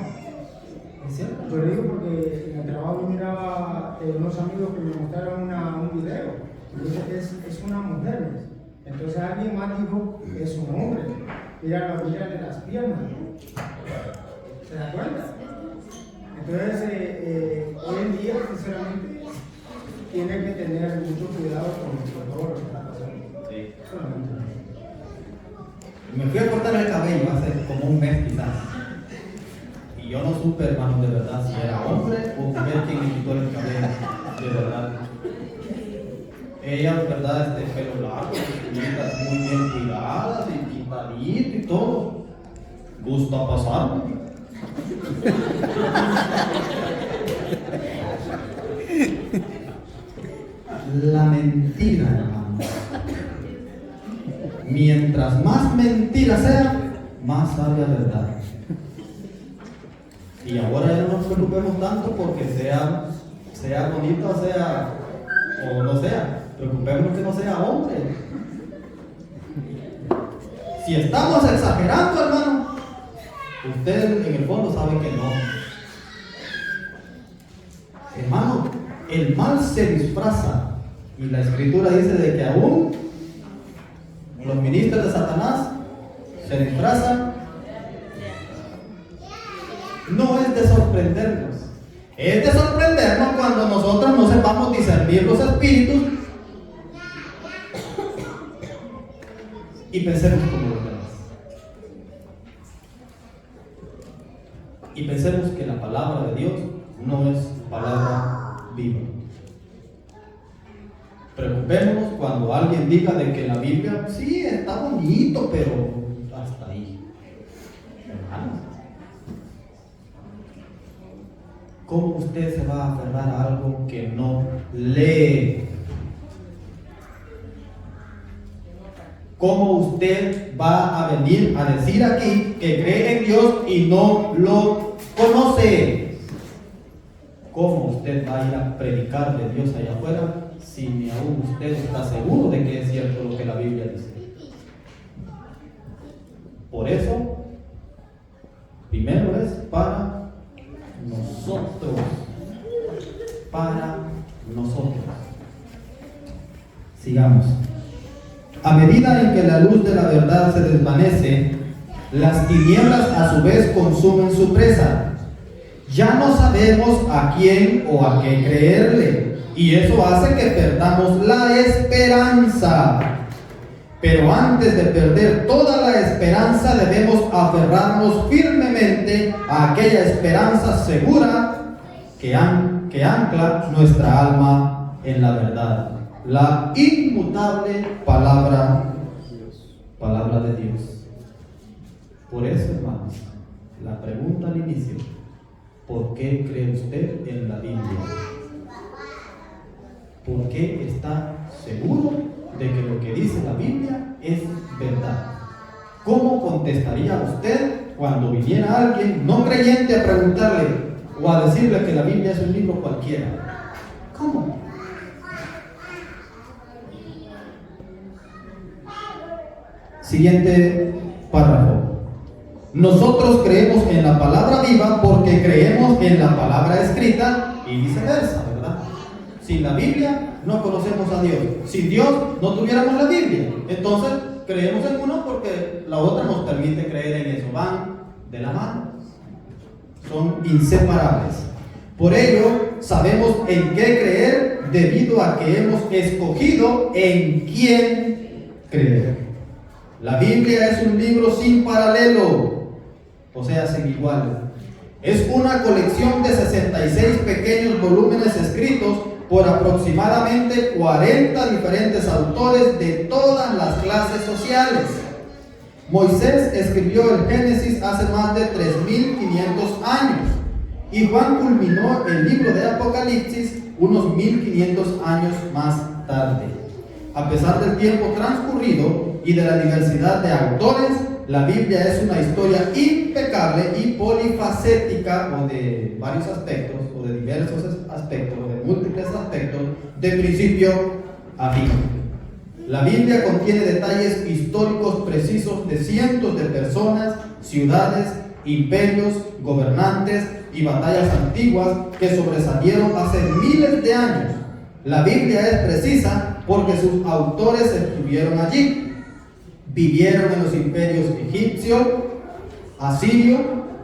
¿Es cierto? Yo le digo porque en el trabajo miraba unos amigos que me mostraron un video, y dice que es una mujer. Entonces alguien más dijo que es un hombre. Mira la orilla de las piernas. ¿Se da cuenta? Entonces, hoy en día, sinceramente, tiene que tener mucho cuidado con todo lo que está pasando. Sí. Solamente. Me fui a cortar el cabello hace como un mes quizás. Y yo no supe, hermano, de verdad si era hombre o mujer quien me quitó el cabello. De verdad. Ella, de verdad, pelo largo, uñitas muy bien cuidadas y pintadito y todo. Gusta pasar. La mentira, hermano. Mientras más mentira sea, más sabe la verdad. Y ahora ya no nos preocupemos tanto porque sea bonito, o no sea. Preocupémonos que no sea hombre. Si estamos exagerando, hermano, usted en el fondo sabe que no. Hermano, el mal se disfraza. Y la escritura dice de que aún los ministros de Satanás se disfrazan. No es de sorprendernos. Es de sorprendernos cuando nosotros no sepamos discernir los espíritus y pensemos como los demás. Y pensemos que la palabra de Dios no es palabra viva. Preocupémonos cuando alguien diga de que la Biblia sí está bonito, pero hasta ahí. Hermanos, ¿cómo usted se va a aferrar a algo que no lee? ¿Cómo usted va a venir a decir aquí que cree en Dios y no lo conoce? ¿Cómo usted va a ir a predicar de Dios allá afuera si ni aún usted está seguro de que es cierto lo que la Biblia dice? Por eso, primero es para nosotros. Para nosotros. Sigamos. A medida en que la luz de la verdad se desvanece, las tinieblas a su vez consumen su presa. Ya no sabemos a quién o a qué creerle, y eso hace que perdamos la esperanza. Pero antes de perder toda la esperanza, debemos aferrarnos firmemente a aquella esperanza segura que ancla nuestra alma en la verdad, la inmutable palabra de Dios. Por eso, hermanos, la pregunta al inicio: ¿por qué cree usted en la Biblia? ¿Por qué está seguro de que lo que dice la Biblia es verdad? ¿Cómo contestaría usted cuando viniera alguien no creyente a preguntarle o a decirle que la Biblia es un libro cualquiera? ¿Cómo? Siguiente párrafo. Nosotros creemos en la palabra viva porque creemos en la palabra escrita y viceversa, ¿verdad? Sin la Biblia no conocemos a Dios. Sin Dios no tuviéramos la Biblia. Entonces creemos en uno porque la otra nos permite creer en eso. Van de la mano. Son inseparables. Por ello sabemos en qué creer debido a que hemos escogido en quién creer. La Biblia es un libro sin paralelo, o sea, sin igual. Es una colección de 66 pequeños volúmenes escritos por aproximadamente 40 diferentes autores de todas las clases sociales. Moisés escribió el Génesis hace más de 3.500 años y Juan culminó el libro de Apocalipsis unos 1.500 años más tarde. A pesar del tiempo transcurrido y de la diversidad de autores, la Biblia es una historia impecable y polifacética, o de varios aspectos, o de diversos aspectos, o de múltiples aspectos, de principio a fin. La Biblia contiene detalles históricos precisos de cientos de personas, ciudades, imperios, gobernantes y batallas antiguas que sobresalieron hace miles de años. La Biblia es precisa porque sus autores estuvieron allí. Vivieron en los imperios egipcio, asirio,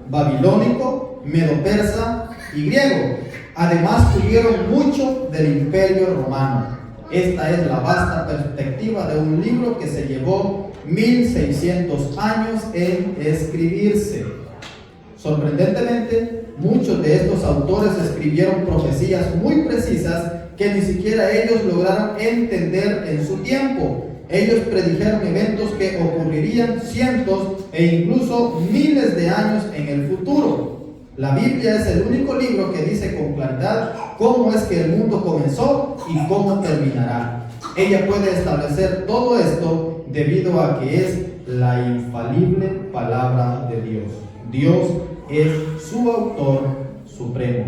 babilónico, medo-persa y griego. Además tuvieron mucho del imperio romano. Esta es la vasta perspectiva de un libro que se llevó 1600 años en escribirse. Sorprendentemente, muchos de estos autores escribieron profecías muy precisas que ni siquiera ellos lograron entender en su tiempo. Ellos predijeron eventos que ocurrirían cientos e incluso miles de años en el futuro. La Biblia es el único libro que dice con claridad cómo es que el mundo comenzó y cómo terminará. Ella puede establecer todo esto debido a que es la infalible palabra de Dios. Dios es su autor supremo.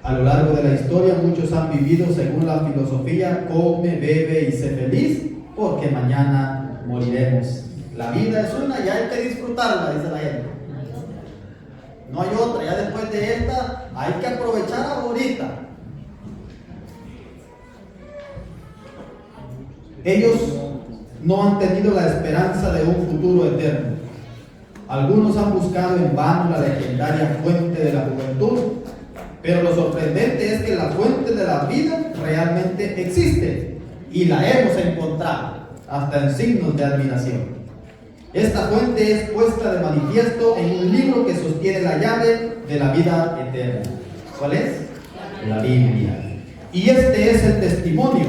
A lo largo de la historia muchos han vivido según la filosofía come, bebe y sé feliz porque mañana moriremos. La vida es una y hay que disfrutarla, dice la gente. No hay otra, ya después de esta hay que aprovechar ahorita. Ellos no han tenido la esperanza de un futuro eterno. Algunos han buscado en vano la legendaria fuente de la juventud, pero lo sorprendente es que la fuente de la vida realmente existe y la hemos encontrado, hasta en signos de admiración. Esta fuente es puesta de manifiesto en un libro que sostiene la llave de la vida eterna. ¿Cuál es? La Biblia. Y este es el testimonio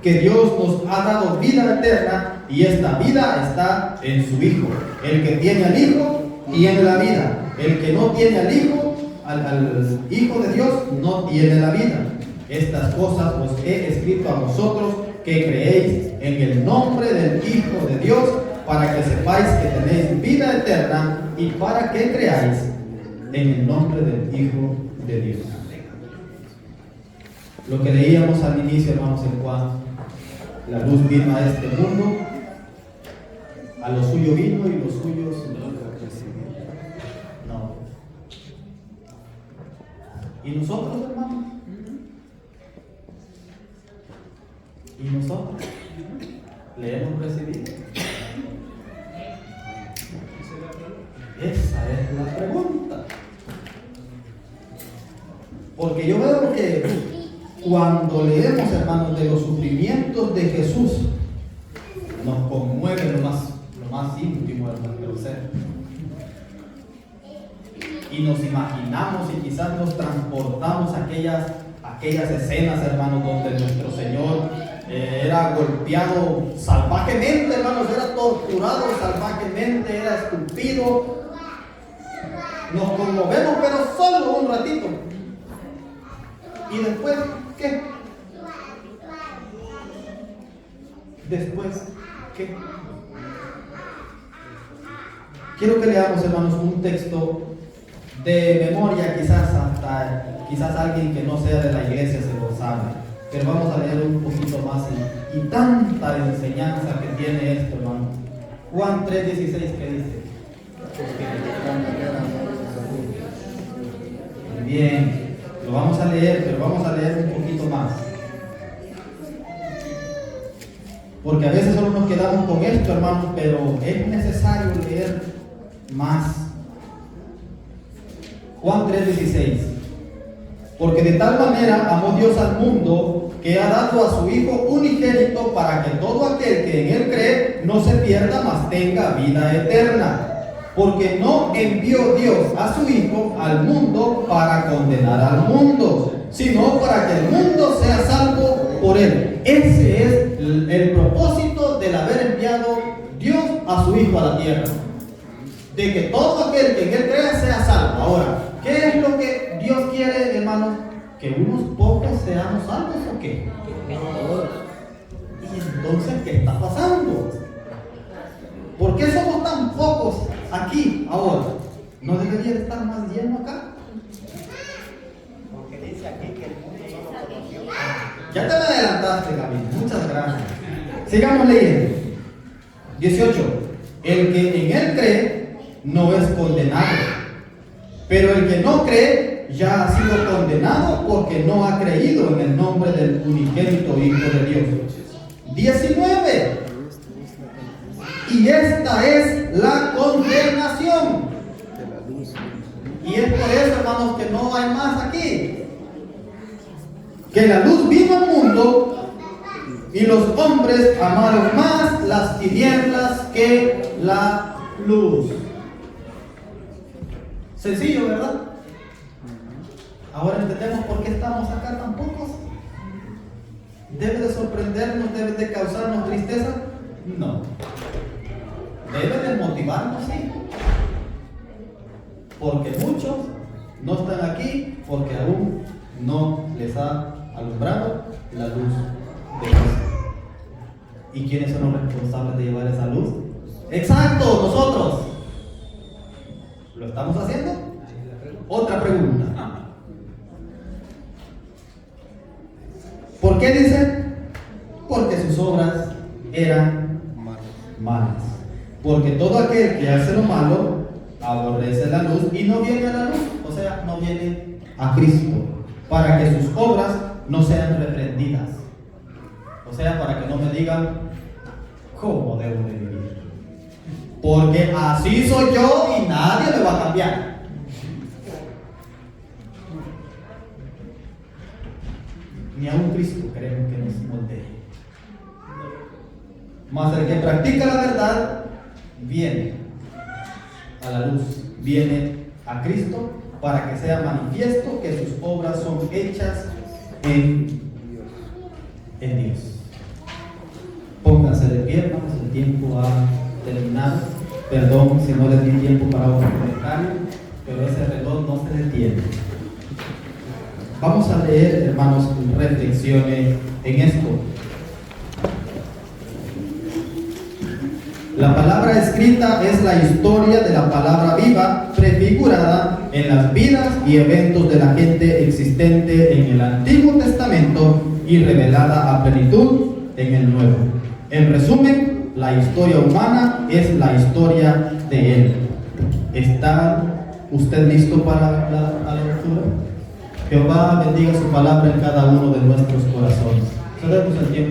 que Dios nos ha dado vida eterna, y esta vida está en su Hijo. El que tiene al Hijo tiene la vida. El que no tiene al Hijo, al Hijo de Dios, no tiene la vida. Estas cosas os he escrito a vosotros que creéis en el nombre del Hijo de Dios, para que sepáis que tenéis vida eterna y para que creáis en el nombre del Hijo de Dios. Lo que leíamos al inicio, hermanos, en Juan: la luz vino a este mundo, a lo suyo vino y los suyos no. ¿Y nosotros, hermanos? ¿Y nosotros? ¿Le hemos recibido? Esa es la pregunta. Porque yo veo que cuando leemos, hermanos, de los sufrimientos de Jesús, nos conmueve lo más íntimo de nuestro ser. Y nos imaginamos y quizás nos transportamos a aquellas escenas, hermanos, donde nuestro Señor era golpeado salvajemente, hermanos, era torturado salvajemente, era esculpido. Nos conmovemos, pero solo un ratito. ¿Y después qué? ¿Después qué? Quiero que leamos, hermanos, un texto de memoria, quizás alguien que no sea de la iglesia se lo sabe, pero vamos a leer un poquito más y tanta enseñanza que tiene esto, hermano. Juan 3:16, ¿qué dice? Porque leer, pero vamos a leer un poquito más. Porque a veces solo nos quedamos con esto, hermanos, pero es necesario leer más. Juan 3:16. Porque de tal manera amó Dios al mundo que ha dado a su Hijo unigénito para que todo aquel que en Él cree no se pierda, mas tenga vida eterna. Porque no envió Dios a su Hijo al mundo para condenar al mundo, sino para que el mundo sea salvo por Él. Ese es el propósito del haber enviado Dios a su Hijo a la tierra. De que todo aquel que en Él crea sea salvo. Ahora, ¿qué es lo que Dios quiere, hermanos? ¿Que unos pocos seamos salvos o qué? Y entonces, ¿qué está pasando? ¿Por qué somos tan pocos aquí ahora? ¿No debería de estar más lleno acá? Porque dice aquí que el mundo no lo conoció. Ya te me adelantaste, Gaby. Muchas gracias. Sigamos leyendo. 18. El que en Él cree no es condenado, pero el que no cree ya ha sido condenado porque no ha creído en el nombre del unigénito Hijo de Dios. 19. Y esta es la condenación. Y es por eso, hermanos, que no hay más aquí. Que la luz vino al mundo y los hombres amaron más las tinieblas que la luz. Sencillo, ¿verdad? Ahora entendemos por qué estamos acá tan pocos. ¿Debe de sorprendernos? ¿Debe de causarnos tristeza? No. Debe de motivarnos, sí. Porque muchos no están aquí porque aún no les ha alumbrado la luz de Dios. ¿Y quiénes son los responsables de llevar esa luz? ¡Exacto! Nosotros. ¿Lo estamos haciendo? Otra pregunta. ¿Por qué dice? Porque sus obras eran malas. Porque todo aquel que hace lo malo aborrece la luz y no viene a la luz, o sea, no viene a Cristo, para que sus obras no sean reprendidas. O sea, para que no me digan cómo debo de vivir. Porque así soy yo y nadie me va a cambiar. Ni a un Cristo queremos que nos moldee. Mas el que practica la verdad viene a la luz, viene a Cristo para que sea manifiesto que sus obras son hechas en Dios. Pónganse de pie, hermanos, el tiempo ha terminado. Perdón si no les di tiempo para otro comentario, pero ese reloj no se detiene. Vamos a leer, hermanos, reflexiones en esto. La palabra escrita es la historia de la palabra viva, prefigurada en las vidas y eventos de la gente existente en el Antiguo Testamento y revelada a plenitud en el Nuevo. En resumen, la historia humana es la historia de Él. ¿Está usted listo para la lectura? Jehová bendiga su palabra en cada uno de nuestros corazones. Cedemos el tiempo.